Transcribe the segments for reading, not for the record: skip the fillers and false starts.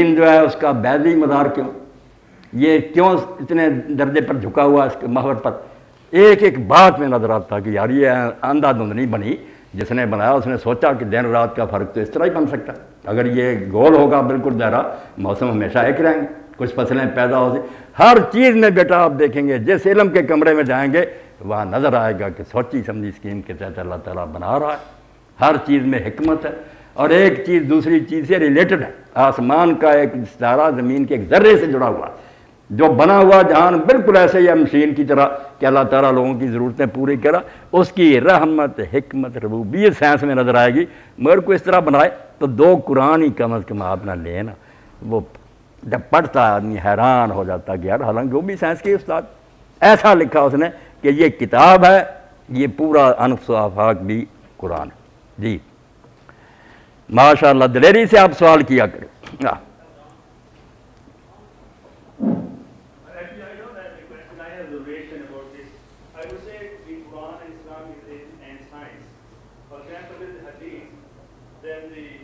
دین جو ہے اس کا بیضی مدار کیوں، یہ کیوں اتنے درجے پر جھکا ہوا اس کے محور پر؟ ایک ایک بات میں نظر آتا کہ یار یہ اندھا دھند نہیں بنی، جس نے بنایا اس نے سوچا کہ دن رات کا فرق تو اس طرح ہی بن سکتا ہے، اگر یہ گول ہوگا بالکل دائرہ، موسم ہمیشہ ایک رہیں گے، کچھ فصلیں پیدا ہو سی، ہر چیز میں بیٹا آپ دیکھیں گے جس علم کے کمرے میں جائیں گے وہاں نظر آئے گا کہ سوچی سمجھی اسکیم کے تحت اللہ تعالیٰ بنا رہا ہے، ہر چیز میں حکمت ہے، اور ایک چیز دوسری چیز سے ریلیٹڈ ہے، آسمان کا ایک ستارہ زمین کے ایک ذرے سے جڑا ہوا ہے، جو بنا ہوا جہان بالکل ایسے ہی ہے مشین کی طرح کہ اللہ تعالیٰ لوگوں کی ضرورتیں پوری کرا، اس کی رحمت، حکمت، ربوبیت سائنس میں نظر آئے گی، مگر کو اس طرح بنائے تو 2 قرآن ہی کم از کم آپ نہ لیں نا، وہ جب پڑھتا آدمی حیران ہو جاتا کہ یار حالانکہ وہ بھی سائنس کی استاد، ایسا لکھا اس نے کہ یہ کتاب ہے، یہ پورا انفس و آفاق بھی قرآن ہے۔ جی ماشاءاللہ، دلیری سے آپ سوال کیا کریں۔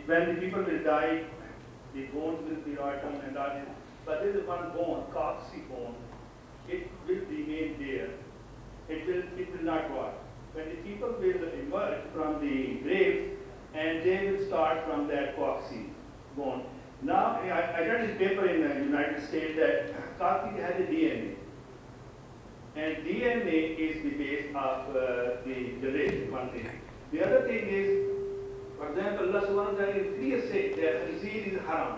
When the people will die, the bones will be rotten and that is, but there is one bone, coccyx bone, it will remain there. It will not rot. When the people will emerge from the graves and they will start from that coccyx bone. Now, I read this paper in the United States that coccyx has a DNA. And DNA is the base of the generation, one thing. The other thing is, for example, Allah subhanahu wa ta'ala clearly said that khanzir is haram.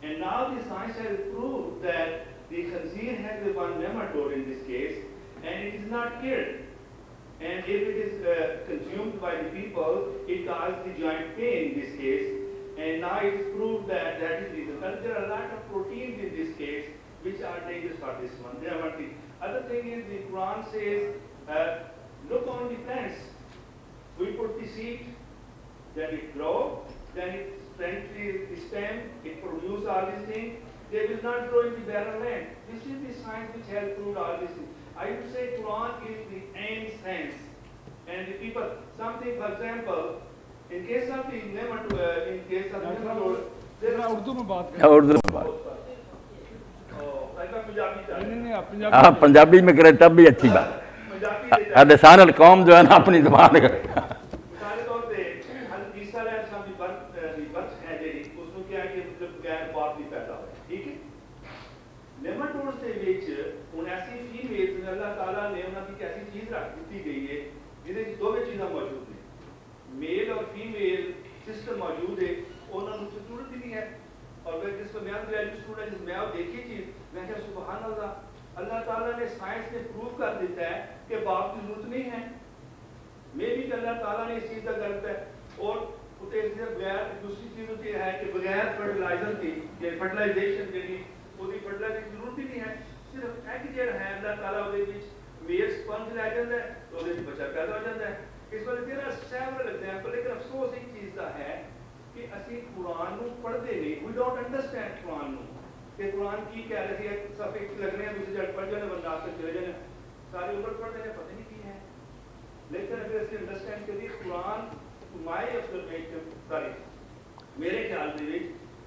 And now the science has proved that the khanzir has one nematode in this case, and it is not killed. And if it is consumed by the people, it causes the joint pain in this case. And now it is proved that that is the reason. But there are a lot of proteins in this case which are dangerous for this one. They are one thing. Other thing is the Quran says, look on the plants. We put the seed, then it grows, then it strengthens the stem, it produces all these things. They will not grow in the barren land. This is the science which has proved all these things. I would say Quran is the end science. And the people, something, for example, in case of the nematode, there are Urdu میں بات آپ پنجابی میں کریں تب بھی اچھی بات، لسان القوم جو ہے نا اپنی زبان کرے۔ اللہ تعالیٰ نے انہوں کی ایسی چیز رکھ دیتی گئی ہے جنہیں دو چیزیں موجود ہیں، میل اور فیمیل سسٹم موجود ہے، انہوں نے ضرورت ہی نہیں ہے۔ اور جس کو میں ویلیو اسٹوڈنٹ جس میں دیکھی چیز میں کہ سبحان اللہ، اللہ تعالیٰ نے سائنس نے پروف کر دیتا ہے کہ باپ کی ضرورت نہیں ہے، میں بھی کہ اللہ تعالیٰ نے اس چیز کا کرتا ہے۔ اور بغیر دوسری چیز ہوتی ہے کہ بغیر فرٹیلائزر کی فرٹیلائزیشن کی فرٹیلائزر کی ضرورت ہی نہیں ہے، صرف ایک جڑ ہے اللہ تعالیٰ وہ میل سپنج لے جاتا ہے تو وہ بچہ پیدا ہو جاتا ہے۔ اس وجہ سے نا سیورل ایگزامپل، لیکن افسوس ایک چیز کا ہے کہ اسی قرآن کو پڑھتے نہیں، وی ڈونٹ انڈرسٹینڈ قرآن کو کہ قرآن کی کیا لگی ہے، صفحے لگنے ہیں دوسری جڑ پڑھ جانے بندہ سے چلے جانے ساری عمر پڑھتے ہیں پتہ نہیں کی ہے۔ لیکن اگر اس نے انڈرسٹینڈ کری قرآن مائی آبزرویشن ساری میرے خیال میں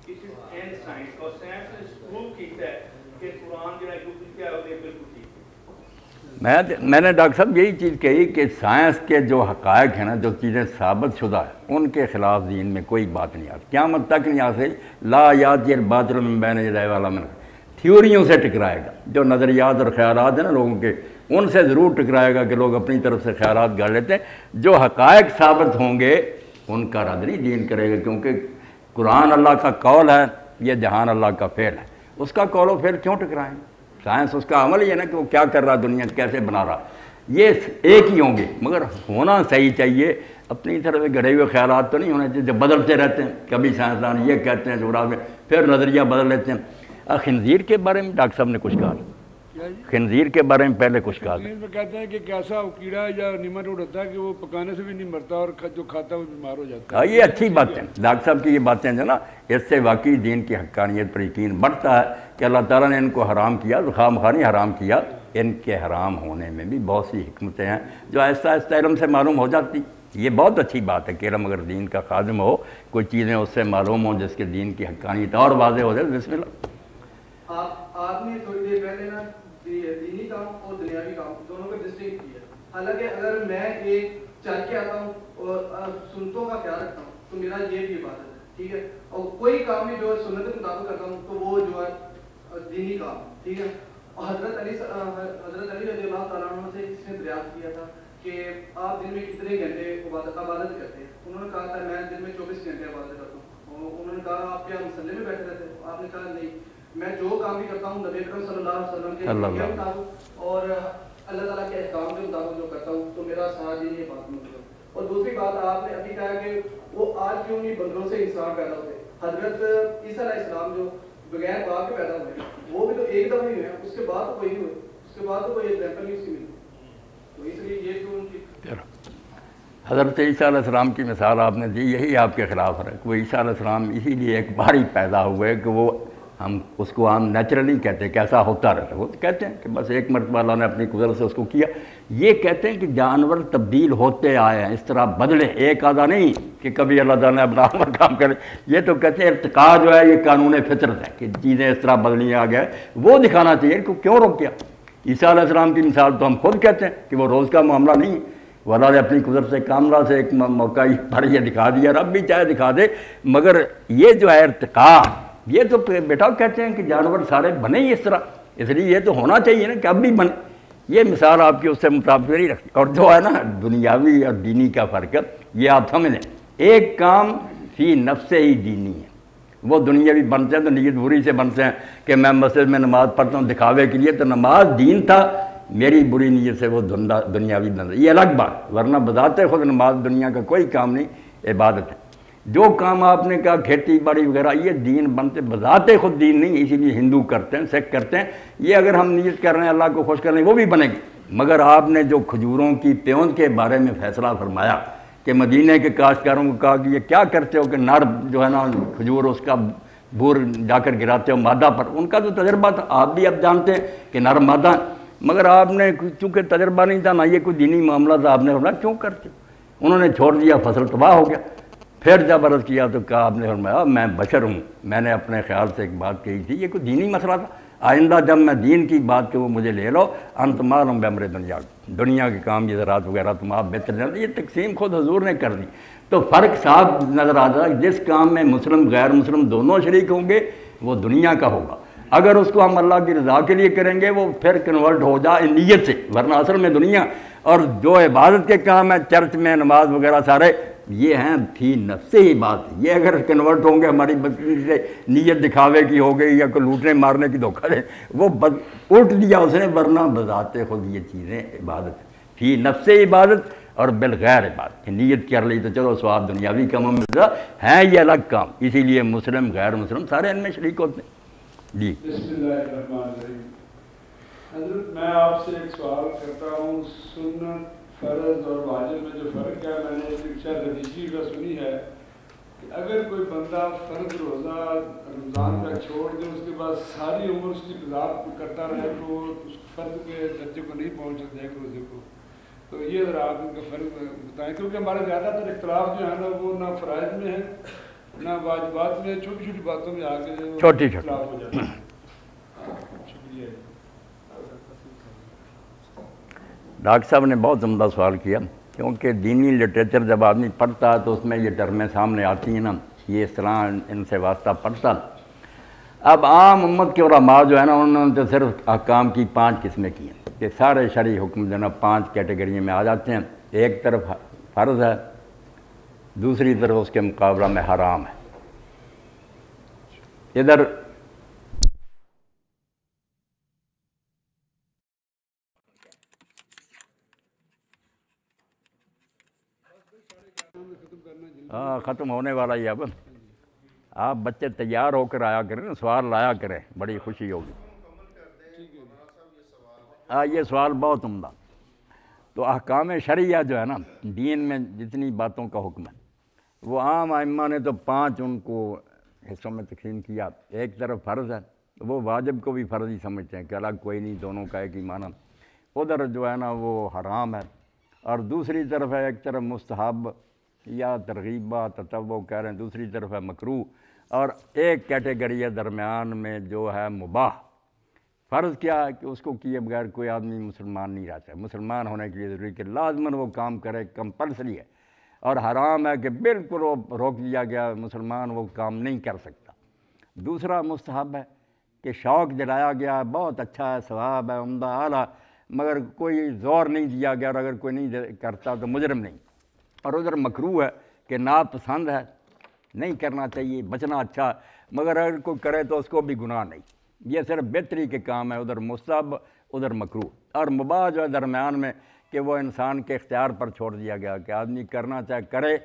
اٹ از اینڈ سائنس، اور سائنس نے پروو کیتا ہے کہ قرآن جو ہے کیا ہے وہ بالکل ٹھیک ہے۔ میں نے ڈاکٹر صاحب یہی چیز کہی کہ سائنس کے جو حقائق ہیں نا، جو چیزیں ثابت شدہ ہیں، ان کے خلاف دین میں کوئی بات نہیں آتی، قیامت تک نہیں آ سکتی۔ لا یاتی الباطل من بین یدیہ ولا من خلفہ، تھیوریوں سے ٹکرائے گا، جو نظریات اور خیالات ہیں نا لوگوں کے، ان سے ضرور ٹکرائے گا کہ لوگ اپنی طرف سے خیالات گڑھ لیتے ہیں۔ جو حقائق ثابت ہوں گے ان کا رد نہیں دین کرے گا، کیونکہ قرآن اللہ کا قول ہے، یہ جہان اللہ کا فعل ہے، اس کا قول و فعل کیوں ٹکرائیں؟ سائنس اس کا عمل ہی ہے نا کہ وہ کیا کر رہا، دنیا کیسے بنا رہا، یہ ایک ہی ہوں گے، مگر ہونا صحیح چاہیے، اپنی طرف سے گڑھے ہوئے خیالات تو نہیں ہونے چاہیے جو بدلتے رہتے ہیں، کبھی سائنسدان یہ کہتے ہیں جو پھر نظریہ بدل لیتے ہیں۔ خنزیر کے بارے میں ڈاکٹر صاحب نے کچھ کہا، خنزیر کے بارے میں پہلے کچھ کہا، خنزیر میں کہتے ہیں کہ کیسا کیڑا یا نیماٹوڈ ہوتا ہے کہ وہ پکانے سے بھی نہیں مرتا اور جو کھاتا ہے وہ بیمار ہو جاتا ہے۔ یہ اچھی بات ہے ڈاکٹر صاحب کی یہ باتیں جو نا، اس سے واقعی دین کی حقانیت پر یقین بڑھتا ہے کہ اللہ تعالیٰ نے ان کو حرام کیا، خام خانی حرام کیا، ان کے حرام ہونے میں بھی بہت سی حکمتیں ہیں جو آہستہ آہستہ علم سے معلوم ہو جاتی۔ یہ بہت اچھی بات ہے کہ علم اگر دین کا خادم ہو، کوئی چیزیں اس سے معلوم ہوں جس کے دین کی حقانیت اور واضح ہو جائے، بسم اللہ۔ آپ نے تھوڑی دیر پہلے نا دینی کام اور دنیاوی کام دونوں کو ڈسٹنکٹ کیا، حالانکہ اگر میں ایک چل کے آتا ہوں اور سنتوں کا خیال رکھتا ہوں تو میرا یہ بھی عبادت ہے، ٹھیک ہے، اور کوئی کام بھی جو ہے سنت کے مطابق کرتا ہوں تو وہ جو ہے دینی کام، ٹھیک ہے۔ اور حضرت علی رضی اللہ تعالیٰ عنہ سے کسی نے دریافت کیا تھا کہ آپ دن میں کتنے گھنٹے عبادت کرتے ہیں؟ انہوں نے کہا تھا میں دن میں 24 گھنٹے عبادت کرتا ہوں۔ انہوں نے کہا آپ کیا مسلح میں بیٹھے رہتے ہیں؟ آپ نے کہا نہیں، میں جو کام بھی کرتا ہوں نبی اکرم صلی اللہ علیہ وسلم کے مطابق اور اللہ تعالیٰ کے احکام کے مطابق جو کرتا ہوں تو میرا سارا دین یہ بات مطلب۔ اور دوسری بات آپ نے ابھی کہا کہ وہ آج کیوں نہیں بندوں سے انسان پیدا ہوتے؟ حضرت عیسیٰ علیہ السلام جو بغیر باپ کے پیدا ہوئے وہ بھی تو ایک دم نہیں ہوئے، اس کے بعد تو کوئی نہیں ہوئے، اس کے بعد تو کوئی ایگزامپل نہیں اس کی ملی، تو اس لیے یہ تو ان کی حضرت عیسیٰ علیہ السلام کی مثال آپ نے دی، یہی آپ کے خلاف ہے۔ وہ عیسیٰ علیہ السلام اسی لیے ایک بار ہی پیدا ہوئے کہ وہ ہم اس کو عام نیچرلی کہتے ہیں کہ ایسا ہوتا رہتا ہے، وہ کہتے ہیں کہ بس ایک مرتبہ اللہ نے اپنی قدرت سے اس کو کیا۔ یہ کہتے ہیں کہ جانور تبدیل ہوتے آئے ہیں، اس طرح بدلے، ایک آدھا نہیں کہ کبھی اللہ تعالیٰ نے اپنا عمل کام کرے۔ یہ تو کہتے ہیں ارتقاء جو ہے یہ قانون فطرت ہے کہ چیزیں اس طرح بدلنی آ گیا، وہ دکھانا چاہیے کہ کیوں روک کیا۔ عیسیٰ علیہ السلام کی مثال تو ہم خود کہتے ہیں کہ وہ روز کا معاملہ نہیں، وہ اللہ نے اپنی قدرت سے کاملہ سے ایک موقع پر یہ دکھا دیا، رب بھی چاہے دکھا دے، مگر یہ جو ہے ارتقاء، یہ تو بیٹا کہتے ہیں کہ جانور سارے بنے ہی اس طرح، اس لیے یہ تو ہونا چاہیے نا کہ اب بھی بنے۔ یہ مثال آپ کی اس سے مطابق نہیں رکھتی۔ اور جو ہے نا دنیاوی اور دینی کا فرق، یہ آپ سمجھ لیں، ایک کام فی نفس ہی دینی ہے، وہ دنیاوی بنتے ہیں تو نیت بری سے بنتے ہیں کہ میں مسجد میں نماز پڑھتا ہوں دکھاوے کے لیے، تو نماز دین تھا، میری بری نیت سے وہ دنیاوی بن رہی، یہ الگ بات، ورنہ بذات خود نماز دنیا کا کوئی کام نہیں، عبادت ہے۔ جو کام آپ نے کہا کھیتی باڑی وغیرہ یہ دین بنتے بذات خود دین نہیں، اسی لیے ہندو کرتے ہیں، سکھ کرتے ہیں، یہ اگر ہم نیت کر رہے ہیں اللہ کو خوش کر رہے ہیں وہ بھی بنے گی۔ مگر آپ نے جو کھجوروں کی پیوند کے بارے میں فیصلہ فرمایا کہ مدینے کے کاشتکاروں کو کہا کہ یہ کیا کرتے ہو کہ نر جو ہے نا کھجور اس کا بور جا کر گراتے ہو مادہ پر، ان کا تو تجربہ تھا، آپ بھی اب جانتے ہیں کہ نر مادہ، مگر آپ نے چونکہ تجربہ نہیں تھا نہ یہ کوئی دینی معاملہ تھا، آپ نے فرمایا کیوں کرتے ہو؟ انہوں نے چھوڑ دیا، فصل تباہ ہو گیا۔ پھر جب عرض کیا تو کہا آپ نے فرمایا میں بشر ہوں، میں نے اپنے خیال سے ایک بات کہی تھی، یہ کوئی دینی مسئلہ تھا، آئندہ جب میں دین کی بات کہ وہ مجھے لے لو، انت معلوم بامر دنیا کے کام یہ زراعت وغیرہ تم آپ بہتر جانتے، یہ تقسیم خود حضور نے کر دی، تو فرق صاف نظر آتا ہے۔ جس کام میں مسلم غیر مسلم دونوں شریک ہوں گے وہ دنیا کا ہوگا، اگر اس کو ہم اللہ کی رضا کے لیے کریں گے وہ پھر کنورٹ ہو جائے نیت سے، ورنہ اصل میں دنیا۔ اور جو عبادت کے کام ہے چرچ میں نماز وغیرہ سارے یہ ہیں فی نفس ہی بات، یہ اگر کنورٹ ہوں گے ہماری سے نیت دکھاوے کی ہو گئی یا کوئی لوٹنے مارنے کی دھوکہ دے، وہ الٹ دیا اس نے، ورنہ بذات خود یہ چیزیں عبادت ہے، فی نفس عبادت اور بالغیر عبادت، نیت کر لی تو چلو ثواب دنیاوی کاموں میں ہیں، یہ الگ کام، اسی لیے مسلم غیر مسلم سارے ان میں شریک ہوتے ہیں۔ جی بسم اللہ الرحمن الرحیم۔ حضرت میں آپ سے ایک سوال کرتا ہوں، سنت فرض اور واجب میں جو فرق ہے، میں نے ایک شاید حدیثی کا سنی ہے کہ اگر کوئی بندہ فرض روزہ رمضان کا چھوڑ دے اس کے بعد ساری عمر اس کی قضا کرتا رہے تو اس فرض کے درجے کو نہیں پہنچ سکتا ایک روزے کو، تو یہ ذرا آپ ان کا فرق بتائیں، کیونکہ ہمارے زیادہ تر اختلاف جو ہے نا وہ نہ فرائض میں ہے نہ واجبات میں، چھوٹی چھوٹی باتوں میں آ کے چھوٹی اختلاف ہو جاتا ہے۔ شکریہ۔ ڈاکٹر صاحب نے بہت عمدہ سوال کیا، کیونکہ دینی لٹریچر جب آدمی پڑھتا ہے تو اس میں یہ ٹرمیں سامنے آتی ہیں نا، یہ اس طرح ان سے واسطہ پڑھتا۔ اب عام امت کے علماء جو ہے نا انہوں نے تو صرف احکام کی 5 قسمیں کی ہیں کہ سارے شرعی حکم جو ہے نا 5 کیٹیگری میں آ جاتے ہیں، ایک طرف فرض ہے، دوسری طرف اس کے مقابلہ میں حرام ہے۔ ادھر ختم ہونے والا ہی، اب آپ بچے تیار ہو کر آیا کریں، سوال لایا کریں، بڑی خوشی ہوگی۔ یہ سوال بہت عمدہ۔ تو احکام شرعیہ جو ہے نا دین میں جتنی باتوں کا حکم ہے وہ عام ائمہ نے تو 5 ان کو حصوں میں تقسیم کیا۔ ایک طرف فرض ہے، وہ واجب کو بھی فرض ہی سمجھتے ہیں کہ الگ کوئی نہیں، دونوں کا ایک ہی معنی۔ ادھر جو ہے نا وہ حرام ہے، اور دوسری طرف ہے ایک طرف مستحب یا ترغیبہ تطوع کہہ رہے ہیں، دوسری طرف ہے مکروہ، اور ایک کیٹیگری ہے درمیان میں جو ہے مباح۔ فرض کیا ہے کہ اس کو کیے بغیر کوئی آدمی مسلمان نہیں رہتا، مسلمان ہونے کے لیے ضروری کہ لازماً وہ کام کرے، کمپلسری ہے، اور حرام ہے کہ بالکل وہ روک دیا گیا مسلمان وہ کام نہیں کر سکتا۔ دوسرا مستحب ہے کہ شوق دلایا گیا، بہت اچھا ہے، ثواب ہے، عمدہ اعلیٰ، مگر کوئی زور نہیں دیا گیا، اور اگر کوئی نہیں کرتا تو مجرم نہیں۔ اور ادھر مکروہ ہے کہ ناپسند ہے، نہیں کرنا چاہیے، بچنا اچھا، مگر اگر کوئی کرے تو اس کو بھی گناہ نہیں۔ یہ صرف بہتری کے کام ہے، ادھر مستحب ادھر مکروہ، اور مباح جو ہے درمیان میں کہ وہ انسان کے اختیار پر چھوڑ دیا گیا کہ آدمی کرنا چاہے کرے،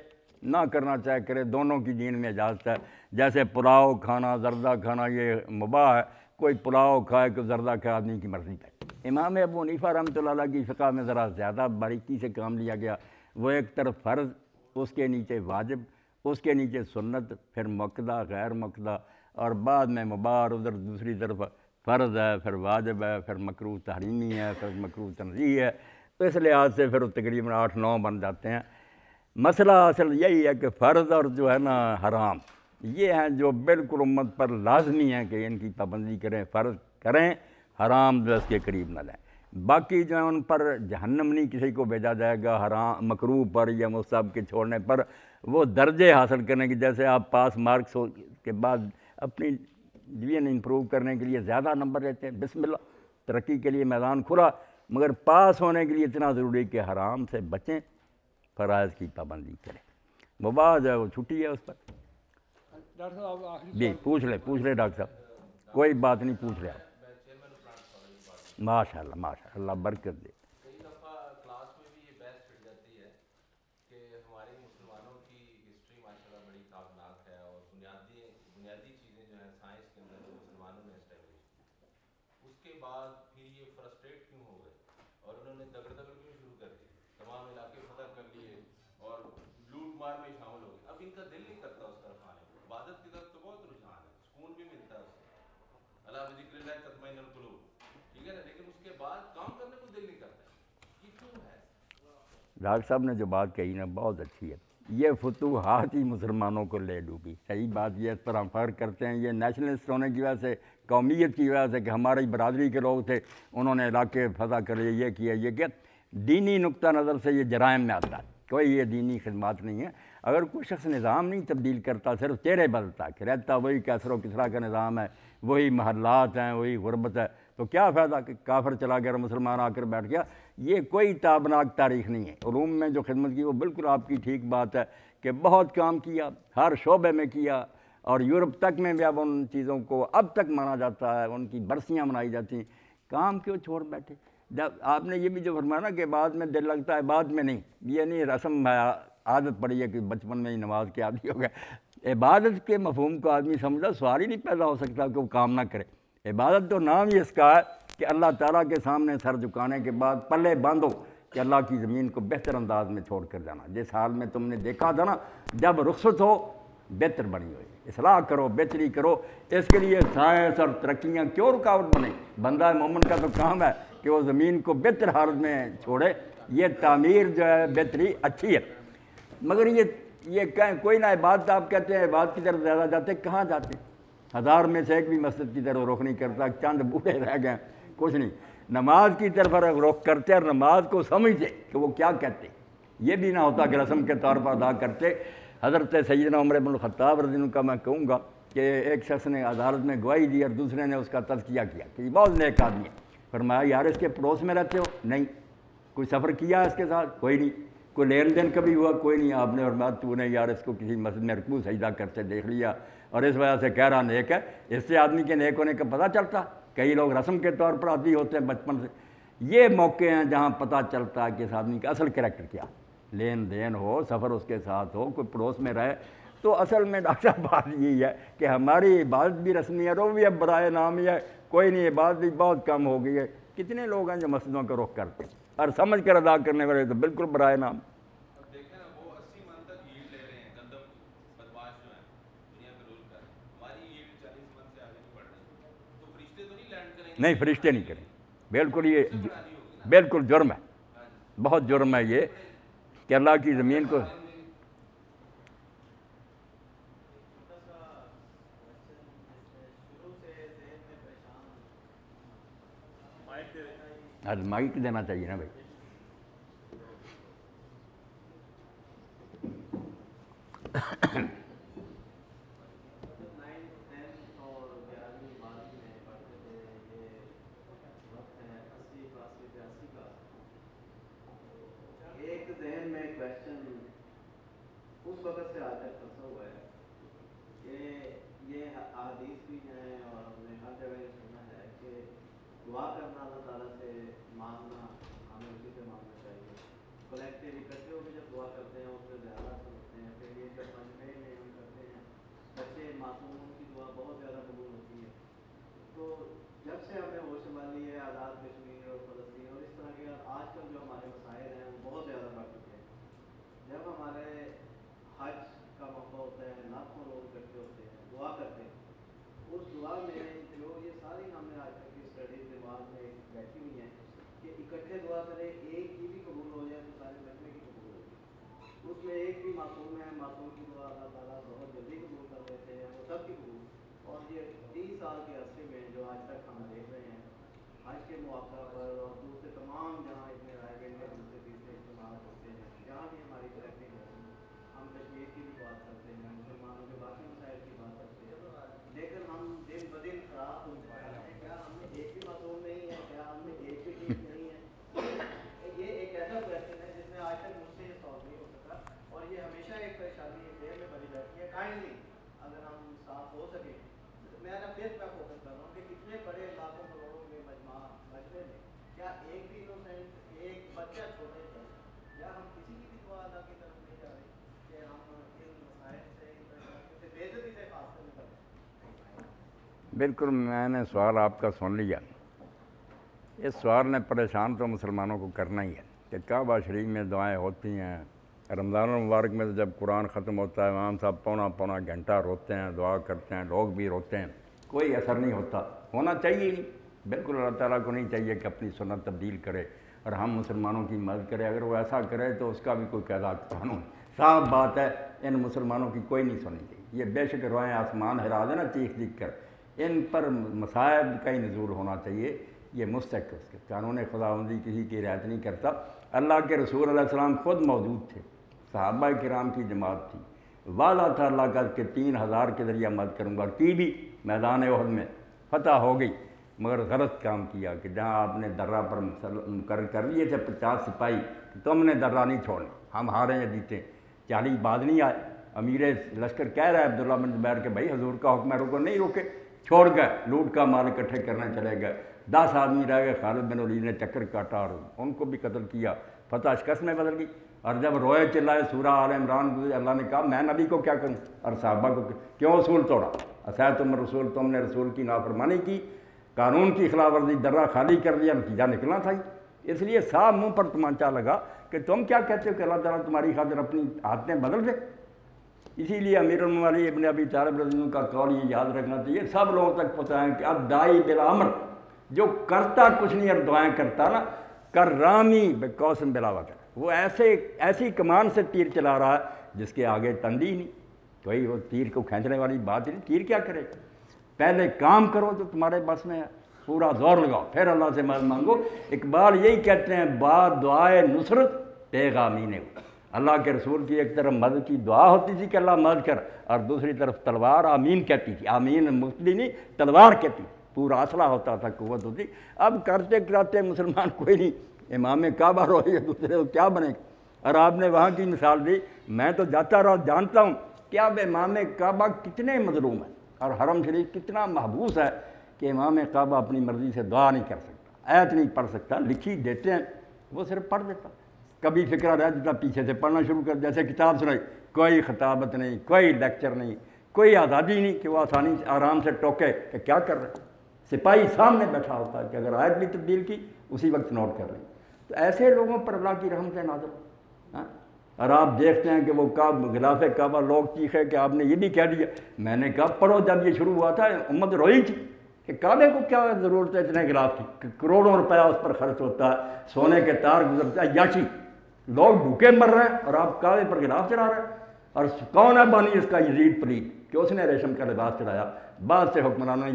نہ کرنا چاہے کرے، دونوں کی دین میں اجازت ہے۔ جیسے پلاؤ کھانا، زردہ کھانا یہ مباح ہے، کوئی پلاؤ کھائے کوئی زردہ کھائے، آدمی کی مرضی پہ۔ امام ابو حنیفہ رحمۃ اللہ علیہ کی فقہ میں ذرا زیادہ باریکی سے کام لیا گیا، وہ ایک طرف فرض، اس کے نیچے واجب، اس کے نیچے سنت، پھر مؤکدہ، غیر مؤکدہ، اور بعد میں مباح، اور ادھر دوسری طرف فرض ہے، پھر واجب ہے، پھر مکروہ تحریمی ہے، پھر مکروہ تنزیہی ہے۔ اس لحاظ سے پھر تقریباً 8-9 بن جاتے ہیں۔ مسئلہ اصل یہی ہے کہ فرض اور جو ہے نا حرام، یہ ہیں جو بالکل امت پر لازمی ہیں کہ ان کی پابندی کریں، فرض کریں، حرام جو اس کے قریب نہ جائیں۔ باقی جو ہے ان پر جہنم نہیں کسی کو بھیجا جائے گا، حرام مکروہ پر یا مستحب کے چھوڑنے پر، وہ درجے حاصل کرنے کی، جیسے آپ پاس مارکس کے بعد اپنی ڈویژن امپروو کرنے کے لیے زیادہ نمبر لیتے ہیں، بسم اللہ، ترقی کے لیے میدان کھلا، مگر پاس ہونے کے لیے اتنا ضروری کہ حرام سے بچیں، فرائض کی پابندی کریں۔ مباح جو ہے وہ چھٹی ہے اس پر۔ ڈاکٹر صاحب آخری جی پوچھ لیں ڈاکٹر صاحب، کوئی بات نہیں، پوچھ لیں آپ۔ ماشاء اللہ ماشاء اللہ، برکت دے۔ کئی دفعہ کلاس میں بھی یہ بحث چھڑ جاتی ہے کہ ہمارے مسلمانوں کی ہسٹری ماشاء اللہ بڑی تابناک ہے، اور بنیادی چیزیں جو ہیں سائنس کے اندر جو مسلمانوں نے اسٹیبلش کی، اس کے بعد پھر یہ فرسٹریٹ کیوں ہو گئے اور انہوں نے دگڑ کیوں شروع کر دی، تمام علاقے فتح کر لیے اور لوٹ مار میں شامل ہو گئے۔ اب ان کا دل نہیں کرتا اس طرف آنے کو، عبادت کی طرف تو بہت رجحان ہے، سکون بھی ملتا ہے اس سے، اللہ بذکر اللہ تطمئن القلوب، ٹھیک ہے نا، لیکن اس کے بعد کام کرنے کو دل نہیں کرتا، یہ کیوں ہے؟ ڈاکٹر صاحب نے جو بات کہی نا بہت اچھی ہے، یہ فتوحات ہی مسلمانوں کو لے ڈوبی۔ صحیح بات یہ، اس پر ہم فرق کرتے ہیں، یہ نیشنلسٹ ہونے کی وجہ سے، قومیت کی وجہ سے کہ ہماری برادری کے لوگ تھے، انہوں نے علاقے فتح کر لیے، یہ کیا یہ کیا، دینی نقطہ نظر سے یہ جرائم میں آتا ہے، کوئی یہ دینی خدمات نہیں ہے۔ اگر کوئی شخص نظام نہیں تبدیل کرتا، صرف چہرے بدلتا ہے کہ رہتا وہی کیسر و کسرا کا نظام ہے، وہی محلات ہیں، وہی غربت ہے، تو کیا فائدہ کہ کافر چلا گیا اور مسلمان آ کر بیٹھ گیا؟ یہ کوئی تابناک تاریخ نہیں ہے۔ علوم میں جو خدمت کی وہ بالکل آپ کی ٹھیک بات ہے کہ بہت کام کیا، ہر شعبے میں کیا، اور یورپ تک میں بھی اب ان چیزوں کو اب تک مانا جاتا ہے، ان کی برسیاں منائی جاتی ہیں، کام کیوں چھوڑ بیٹھے؟ جب آپ نے یہ بھی جو فرمایا نا کہ بعد میں دل لگتا ہے، بعد میں نہیں، یہ نہیں رسم ہے، عادت پڑی ہے کہ بچپن میں ہی نماز کے عادی ہو گیا۔ عبادت کے مفہوم کو آدمی سمجھا، سوال ہی نہیں پیدا ہو سکتا کہ وہ کام نہ کرے۔ عبادت تو نام ہی اس کا ہے کہ اللہ تعالیٰ کے سامنے سر جھکانے کے بعد پلے باندھو کہ اللہ کی زمین کو بہتر انداز میں چھوڑ کر جانا، جس حال میں تم نے دیکھا تھا نا، جب رخصت ہو بہتر بنی ہوئی، اصلاح کرو، بہتری کرو۔ اس کے لیے سائنس اور ترقیاں کیوں رکاوٹ بنے؟ بندہ مومن کا تو کام ہے کہ وہ زمین کو بہتر حالت میں چھوڑے، یہ تعمیر جو ہے بہتری اچھی ہے، مگر یہ کوئی نہ عبادت، آپ کہتے ہیں عبادت کی طرف زیادہ جاتے، کہاں جاتے؟ 1000 میں سے ایک بھی مسجد کی طرف رخ نہیں کرتا، چند بوڑھے رہ گئے، کچھ نہیں۔ نماز کی طرف رخ کرتے اور نماز کو سمجھتے کہ وہ کیا کہتے، یہ بھی نہ ہوتا کہ رسم کے طور پر ادا کرتے۔ حضرت سیدنا عمر بن الخطاب رضی اللہ عنہ کا میں کہوں گا کہ ایک شخص نے عدالت میں گواہی دی اور دوسرے نے اس کا تزکیہ کیا کہ یہ بہت نیک آدمی ہے، فرمایا یار اس کے پڑوس میں رہتے ہو؟ نہیں۔ کوئی سفر کیا اس کے ساتھ؟ کوئی نہیں۔ کوئی لین دین کبھی ہوا؟ کوئی نہیں۔ آپ نے فرمایا تو نے یار اس کو کسی مسجد میں رکوع سجدہ کرتے دیکھ لیا اور اس وجہ سے کہہ رہا نیک ہے، اس سے آدمی کے نیک ہونے کا پتہ چلتا۔ کئی لوگ رسم کے طور پر عادی ہوتے ہیں بچپن سے، یہ موقع ہیں جہاں پتہ چلتا ہے کہ اس آدمی کا اصل کریکٹر کیا، لین دین ہو، سفر اس کے ساتھ ہو، کوئی پڑوس میں رہے۔ تو اصل میں ڈاکٹر صاحب بات یہی ہے کہ ہماری عبادت بھی رسمی ہے، وہ بھی اب برائے نام ہی ہے، کوئی نہیں، عبادت بھی بہت کم ہو گئی ہے۔ کتنے لوگ ہیں جو مسجدوں کا رخ کرتے ہیں اور سمجھ کر ادا کرنے والے تو بالکل برائے نام۔ اب دیکھیں نا، وہ 80 من تک ییلڈ لے رہے ہیں، گندم بدماش جو ہیں دنیا میں رول کر رہے ہیں، ہماری ییلڈ 40 من سے آگے نہیں بڑھ رہی، تو فرشتے تو نہیں لینڈ کریں گے؟ نہیں، فرشتے نہیں کریں، بالکل، یہ بالکل جرم ہے، بہت جرم ہے یہ کہ اللہ کی زمین کو آج مائک دینا چاہیے نا بھائی. ایک ذہن میں کویشچن اس وقت سے آج تک پھنسا ہوا ہے کہ یہ احادیث بھی ہیں اور ہم نے ہر جگہ یہ سنا ہے کہ دعا کرنا اللہ تعالیٰ سے مانگنا ہمیں اسی سے مانگنا چاہیے. کلیکٹیو اکٹھے ہو کے جب دعا کرتے ہیں اس میں زیادہ سمجھتے ہیں. پھر یہ جب مجمع میں ہم کرتے ہیں بچے معصوموں کی دعا بہت زیادہ قبول ہوتی ہے. تو جب سے ہمیں ہوش سنبھالی ہے آزاد کشمیر اور فلسطین اور اس طرح کے آج کل جو ہمارے مسائل ہیں وہ بہت زیادہ بڑھ چکے ہیں. جب ہمارے حج کا موقع ہوتا ہے لاکھوں لوگ اکٹھے ہوتے ہیں دعا کرتے ہیں. اس دعا میں جو یہ ساری ہم نے آج تک کی اسٹڈیز دماغ میں بیٹھی ہوئی ہیں کہ اکٹھے دعا کرے ایک کی بھی قبول ہو جائے تو سارے مجمع کی قبول ہوگی. اس میں ایک بھی معصوم ہے معصوم کی دعا اللہ تعالیٰ بہت جلدی قبول کر دیتے ہیں وہ سب کی قبول. اور یہ 30 سال کے عرصے میں جو آج تک ہم دیکھ رہے ہیں حج کے مواقع پر اور دوسرے تمام جہاں اتنے رائے گئے ہیں دوسرے تیسرے اجتماع ہوتے ہیں جہاں بھی ہماری کلیکٹنگ ہوتی ہے ہم کشمیر کی بھی بات کرتے ہیں مسلمانوں کے باقی مسائل کی بات کرتے ہیں لیکن ہم دن بدن خراب ہو جا رہے ہیں. کیا ہم میں ایک بھی معصوم نہیں ہے؟ کیا ہم میں ایک بھی ٹھیک نہیں ہے؟ یہ ایک ایسا کویشچن ہے جس میں آج تک مجھ سے یہ سالو نہیں ہو سکا اور یہ ہمیشہ ایک پریشانی ایک دیر میں بنی رہتی ہے. کائنڈلی اگر ہم صاف ہو سکیں میں پھر میں فوکس کر رہا ہوں کہ کتنے بڑے لاکھوں کروڑوں کے مجمع میں کیا ایک بھی انوسینٹ ایک بچہ چھوٹے تھے یا ہم کسی کی بھی دعا اللہ کی طرف نہیں جا رہے کہ ہم ان مسائل سے ان پریشانیوں سے بے عزتی سے فاصلے میں کریں. بالکل میں نے سوال آپ کا سن لیا. اس سوال نے پریشان تو مسلمانوں کو کرنا ہی ہے کہ کعبہ شریف میں دعائیں ہوتی ہیں. رمضان المبارک میں تو جب قرآن ختم ہوتا ہے امام صاحب پونا گھنٹہ روتے ہیں دعا کرتے ہیں لوگ بھی روتے ہیں کوئی اثر نہیں ہوتا. ہونا چاہیے ہی نہیں. بالکل اللہ تعالیٰ کو نہیں چاہیے کہ اپنی سنت تبدیل کرے اور ہم مسلمانوں کی مدد کرے. اگر وہ ایسا کرے تو اس کا بھی کوئی قاعدہ قانون صاف بات ہے ان مسلمانوں کی کوئی نہیں سنی چاہیے. یہ بے شک روئیں آسمان ہرا دے نا چیخ چیخ کر ان پر مصائب کا ہی نزول ہونا چاہیے. یہ مستحق اس کے قانون خداوندی کسی کی رعایت نہیں کرتا. اللہ کے رسول علیہ السلام خود موجود تھے. صحابہ کرام کی جماعت تھی. وعدہ تھا اللہ کا کہ 3000 کے ذریعہ مدد کروں گا. کی بھی میدان احد میں فتح ہو گئی مگر غلط کام کیا کہ جہاں آپ نے درہ پر مقرر کر لیے تھے 50 سپاہی کہ تم نے درہ نہیں چھوڑنا ہم ہارے ہیں جیتے. 40 بعد نہیں آئے. امیر لشکر کہہ رہا ہے عبداللہ بن زبیر کہ بھائی حضور کا حکم ہے رکو نہیں روکے چھوڑ گئے. لوٹ کا مال اکٹھے کرنے چلے گئے. 10 آدمی رہ گئے. خالد بن ولید نے چکر کاٹا اور ان کو بھی قتل کیا. فتح شکست میں بدل گئی. اور جب روئے چلائے سورہ آل عمران گزرے اللہ نے کہا میں نبی کو کیا کروں اور صحابہ کو کیوں اصول توڑا. عصیتم الرسول تم نے رسول کی نافرمانی کی قانون کی خلاف ورزی درہ خالی کر دیا نتیجہ نکلنا تھا. اس لیے صاحب منہ پر تمانچہ لگا کہ تم کیا کہتے ہو کہ اللہ تعالیٰ تمہاری خاطر اپنی عادتیں بدل دے. اسی لیے امیر المومنین ابن ابی طالب رضی اللہ عنہ کا قول یہ یاد رکھنا چاہیے سب لوگوں تک پہنچائیں کہ اب دائی بالعمل جو کرتا کچھ نہیں اور دعائیں کرتا نا کرامی بقوسم بلا وقت وہ ایسی کمان سے تیر چلا رہا ہے جس کے آگے تندی نہیں. کوئی وہ تیر کو کھینچنے والی بات ہی نہیں. تیر کیا کرے پہلے کام کرو جو تمہارے بس میں ہے پورا زور لگاؤ پھر اللہ سے مدد مانگو. اقبال یہی کہتے ہیں بعد دعائے نصرت پیغامین ہو. اللہ کے رسول کی ایک طرف مدد کی دعا ہوتی تھی کہ اللہ مدد کر اور دوسری طرف تلوار آمین کہتی تھی. آمین مفتی نہیں تلوار کہتی. پورا اسلحہ ہوتا تھا قوت ہوتی. اب کرتے کراتے مسلمان کوئی نہیں. امام کعبہ روئے گا دوسرے کو کیا بنے گا. اور آپ نے وہاں کی مثال دی. میں تو جاتا رہا جانتا ہوں کہ اب امام کعبہ کتنے مظلوم ہیں اور حرم شریف کتنا محبوس ہے کہ امام کعبہ اپنی مرضی سے دعا نہیں کر سکتا آیت نہیں پڑھ سکتا. لکھی دیتے ہیں وہ صرف پڑھ دیتا. کبھی فکرہ رہ جاتا پیچھے سے پڑھنا شروع کر جیسے کتاب سنائی کوئی خطابت نہیں کوئی لیکچر نہیں کوئی آزادی نہیں کہ وہ آسانی سے آرام سے ٹوکے کہ کیا کر رہے ہیں. سپاہی سامنے بیٹھا ہوتا ہے کہ اگر آیت بھی تبدیل کی اسی وقت نوٹ کر لیں. تو ایسے لوگوں پر اللہ کی رحمت نازل. اور آپ دیکھتے ہیں کہ وہ غلاف کعبہ لوگ چیخے کہ آپ نے یہ بھی کہہ دیا. میں نے کہا پڑھو جب یہ شروع ہوا تھا امت روئی تھی کہ کعبے کو کیا ضرورت ہے اتنے غلاف کی کہ کروڑوں روپیہ اس پر خرچ ہوتا ہے، سونے کے تار گزرتا ہے، یاشی لوگ بھوکے مر رہے ہیں اور آپ کعبے پر غلاف چڑھا رہے ہیں۔ اور کون ہے بانی اس کا؟ یزید پلید، کہ اس نے ریشم کا لباس چڑھایا۔ بعد سے حکمرانوں